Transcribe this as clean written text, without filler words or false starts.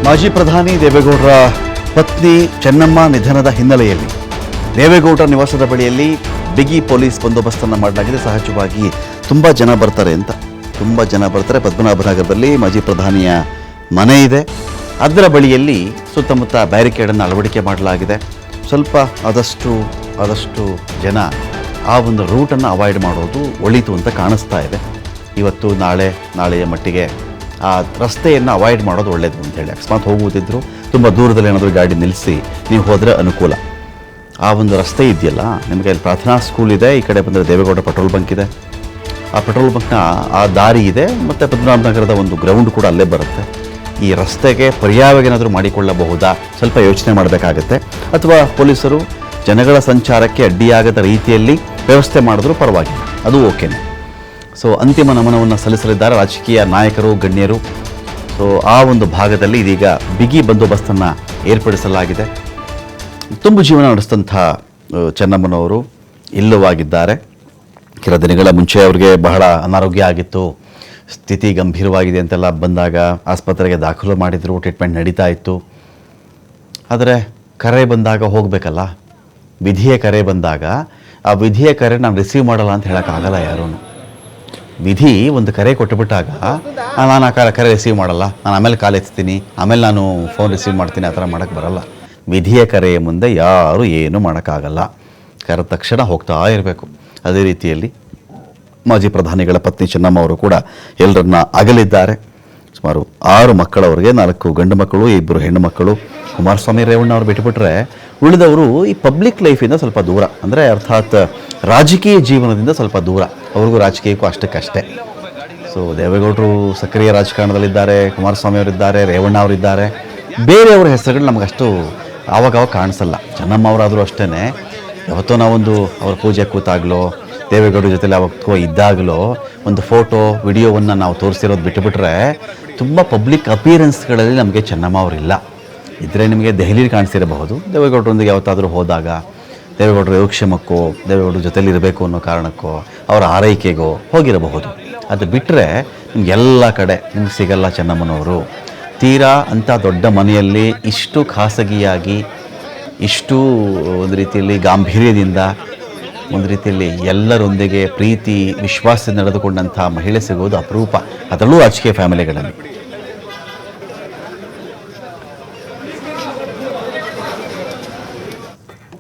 ಮಾಜಿ ಪ್ರಧಾನಿ ದೇವೇಗೌಡರ ಪತ್ನಿ ಚೆನ್ನಮ್ಮ ನಿಧನದ ಹಿನ್ನೆಲೆಯಲ್ಲಿ ದೇವೇಗೌಡರ ನಿವಾಸದ ಬಳಿಯಲ್ಲಿ ಬಿಗಿ ಪೊಲೀಸ್ ಬಂದೋಬಸ್ತನ್ನು ಮಾಡಲಾಗಿದೆ. ಸಹಜವಾಗಿ ತುಂಬ ಜನ ಬರ್ತಾರೆ ಅಂತ ಪದ್ಮನಾಭನಗರದಲ್ಲಿ ಮಾಜಿ ಪ್ರಧಾನಿಯ ಮನೆ ಇದೆ. ಅದರ ಬಳಿಯಲ್ಲಿ ಸುತ್ತಮುತ್ತ ಬ್ಯಾರಿಕೇಡನ್ನು ಅಳವಡಿಕೆ ಮಾಡಲಾಗಿದೆ. ಸ್ವಲ್ಪ ಆದಷ್ಟು ಜನ ಆ ಒಂದು ರೂಟನ್ನು ಅವಾಯ್ಡ್ ಮಾಡೋದು ಒಳಿತು ಅಂತ ಕಾಣಿಸ್ತಾ ಇದೆ. ಇವತ್ತು ನಾಳೆಯ ಮಟ್ಟಿಗೆ ಆ ರಸ್ತೆಯನ್ನು ಅವಾಯ್ಡ್ ಮಾಡೋದು ಒಳ್ಳೆಯದು ಅಂತೇಳಿ, ಅಕಸ್ಮಾತ್ ಹೋಗುವುದಿದ್ರು ತುಂಬ ದೂರದಲ್ಲಿ ಏನಾದರೂ ಗಾಡಿ ನಿಲ್ಲಿಸಿ ನೀವು ಹೋದರೆ ಅನುಕೂಲ. ಆ ಒಂದು ರಸ್ತೆ ಇದೆಯಲ್ಲ, ನಿಮಗೆ ಅಲ್ಲಿ ಪ್ರಾರ್ಥನಾ ಸ್ಕೂಲ್ ಇದೆ, ಈ ಕಡೆ ಬಂದರೆ ದೇವೇಗೌಡ ಪೆಟ್ರೋಲ್ ಬಂಕ್ ಇದೆ. ಆ ಪೆಟ್ರೋಲ್ ಬಂಕ್ನ ಆ ದಾರಿ ಇದೆ, ಮತ್ತು ಪದ್ಮನಾಭನಗರದ ಒಂದು ಗ್ರೌಂಡ್ ಕೂಡ ಅಲ್ಲೇ ಬರುತ್ತೆ. ಈ ರಸ್ತೆಗೆ ಪರ್ಯಾಯವಾಗಿ ಏನಾದರೂ ಮಾಡಿಕೊಳ್ಳಬಹುದಾ, ಸ್ವಲ್ಪ ಯೋಚನೆ ಮಾಡಬೇಕಾಗತ್ತೆ. ಅಥವಾ ಪೊಲೀಸರು ಜನಗಳ ಸಂಚಾರಕ್ಕೆ ಅಡ್ಡಿಯಾಗದ ರೀತಿಯಲ್ಲಿ ವ್ಯವಸ್ಥೆ ಮಾಡಿದ್ರೂ ಪರವಾಗಿಲ್ಲ, ಅದು ಓಕೆನೆ. ಸೊ ಅಂತಿಮ ನಮನವನ್ನು ಸಲ್ಲಿಸಲಿದ್ದಾರೆ ರಾಜಕೀಯ ನಾಯಕರು, ಗಣ್ಯರು. ಸೊ ಆ ಒಂದು ಭಾಗದಲ್ಲಿ ಇದೀಗ ಬಿಗಿ ಬಂದೋಬಸ್ತನ್ನು ಏರ್ಪಡಿಸಲಾಗಿದೆ. ತುಂಬು ಜೀವನ ನಡೆಸಿದಂಥ ಚೆನ್ನಮ್ಮನವರು ಇಲ್ಲವಾಗಿದ್ದಾರೆ. ಕೆಲ ದಿನಗಳ ಮುಂಚೆ ಅವರಿಗೆ ಬಹಳ ಅನಾರೋಗ್ಯ ಆಗಿತ್ತು, ಸ್ಥಿತಿ ಗಂಭೀರವಾಗಿದೆ ಅಂತೆಲ್ಲ ಬಂದಾಗ ಆಸ್ಪತ್ರೆಗೆ ದಾಖಲು ಮಾಡಿದರು, ಟ್ರೀಟ್ಮೆಂಟ್ ನಡೀತಾ ಇತ್ತು. ಆದರೆ ಕರೆ ಬಂದಾಗ ಹೋಗಬೇಕಲ್ಲ, ವಿಧಿಯ ಕರೆ ಬಂದಾಗ ಆ ವಿಧಿಯ ಕರೆ ನಾನು ರಿಸೀವ್ ಮಾಡಲ್ಲ ಅಂತ ಹೇಳೋಕ್ಕಾಗಲ್ಲ ಯಾರೂ. ವಿಧಿ ಒಂದು ಕರೆ ಕೊಟ್ಟುಬಿಟ್ಟಾಗ ನಾನು ಆ ಕರೆ ರಿಸೀವ್ ಮಾಡಲ್ಲ, ನಾನು ಆಮೇಲೆ ಕಾಲ್ ಎತ್ತೀನಿ, ಆಮೇಲೆ ನಾನು ಫೋನ್ ರಿಸೀವ್ ಮಾಡ್ತೀನಿ, ಆ ಥರ ಮಾಡೋಕ್ಕೆ ಬರಲ್ಲ. ವಿಧಿಯ ಕರೆಯ ಮುಂದೆ ಯಾರೂ ಏನೂ ಮಾಡೋಕ್ಕಾಗಲ್ಲ. ಕರೆ ತಕ್ಷಣ ಹೋಗ್ತಾ ಇರಬೇಕು. ಅದೇ ರೀತಿಯಲ್ಲಿ ಮಾಜಿ ಪ್ರಧಾನಿಗಳ ಪತ್ನಿ ಚೆನ್ನಮ್ಮ ಅವರು ಕೂಡ ಎಲ್ಲರನ್ನ ಅಗಲಿದ್ದಾರೆ. ಸುಮಾರು 6 ಮಕ್ಕಳವರಿಗೆ, 4 ಗಂಡು ಮಕ್ಕಳು, 2 ಹೆಣ್ಣು ಮಕ್ಕಳು. ಕುಮಾರಸ್ವಾಮಿ, ರೇವಣ್ಣ ಅವರು ಬಿಟ್ಟುಬಿಟ್ರೆ ಉಳಿದವರು ಈ ಪಬ್ಲಿಕ್ ಲೈಫಿಂದ ಸ್ವಲ್ಪ ದೂರ, ಅಂದರೆ ಅರ್ಥಾತ್ ರಾಜಕೀಯ ಜೀವನದಿಂದ ಸ್ವಲ್ಪ ದೂರ. ಅವ್ರಿಗೂ ರಾಜಕೀಯಕ್ಕೂ ಅಷ್ಟಕ್ಕಷ್ಟೇ. ಸೊ ದೇವೇಗೌಡರು ಸಕ್ರಿಯ ರಾಜಕಾರಣದಲ್ಲಿದ್ದಾರೆ, ಕುಮಾರಸ್ವಾಮಿ ಅವರಿದ್ದಾರೆ, ರೇವಣ್ಣ ಅವರಿದ್ದಾರೆ. ಬೇರೆಯವರ ಹೆಸರುಗಳು ನಮಗಷ್ಟು ಆವಾಗವಾಗ ಕಾಣಿಸಲ್ಲ. ಚೆನ್ನಮ್ಮ ಅವರಾದರೂ ಅಷ್ಟೇ, ಯಾವತ್ತೋ ನಾವೊಂದು ಅವ್ರ ಪೂಜೆ ಕೂತಾಗಲೋ, ದೇವೇಗೌಡರ ಜೊತೆಲಿ ಯಾವತ್ತೋ ಇದ್ದಾಗಲೋ ಒಂದು ಫೋಟೋ ವಿಡಿಯೋವನ್ನು ನಾವು ತೋರಿಸಿರೋದು ಬಿಟ್ಟುಬಿಟ್ರೆ ತುಂಬ ಪಬ್ಲಿಕ್ ಅಪಿಯರೆನ್ಸ್ಗಳಲ್ಲಿ ನಮಗೆ ಚೆನ್ನಮ್ಮ ಅವರಿಲ್ಲ. ಇದ್ದರೆ ನಿಮಗೆ ದೆಹಲಿಲಿ ಕಾಣಿಸಿರಬಹುದು. ದೇವೇಗೌಡರೊಂದಿಗೆ ಯಾವತ್ತಾದರೂ ಹೋದಾಗ ದೇವೇಗೌಡರ ಯೋಗಕ್ಷೇಮಕ್ಕೋ, ದೇವೇಗೌಡರ ಜೊತೆಲಿ ಇರಬೇಕು ಅನ್ನೋ ಕಾರಣಕ್ಕೋ, ಅವರ ಆರೈಕೆಗೋ ಹೋಗಿರಬಹುದು. ಅದು ಬಿಟ್ಟರೆ ನಿಮಗೆಲ್ಲ ಕಡೆ ನಿಮ್ಗೆ ಸಿಗಲ್ಲ ಚೆನ್ನಮ್ಮನವರು. ತೀರಾ ಅಂಥ ದೊಡ್ಡ ಮನೆಯಲ್ಲಿ ಇಷ್ಟು ಖಾಸಗಿಯಾಗಿ, ಇಷ್ಟು ಒಂದು ರೀತಿಯಲ್ಲಿ ಗಾಂಭೀರ್ಯದಿಂದ, ಒಂದು ರೀತಿಯಲ್ಲಿ ಎಲ್ಲರೊಂದಿಗೆ ಪ್ರೀತಿ ವಿಶ್ವಾಸ ನಡೆದುಕೊಂಡಂಥ ಮಹಿಳೆ ಸಿಗೋದು ಅಪರೂಪ, ಅದರಲ್ಲೂ ರಾಜಕೀಯ ಫ್ಯಾಮಿಲಿಗಳಲ್ಲಿ.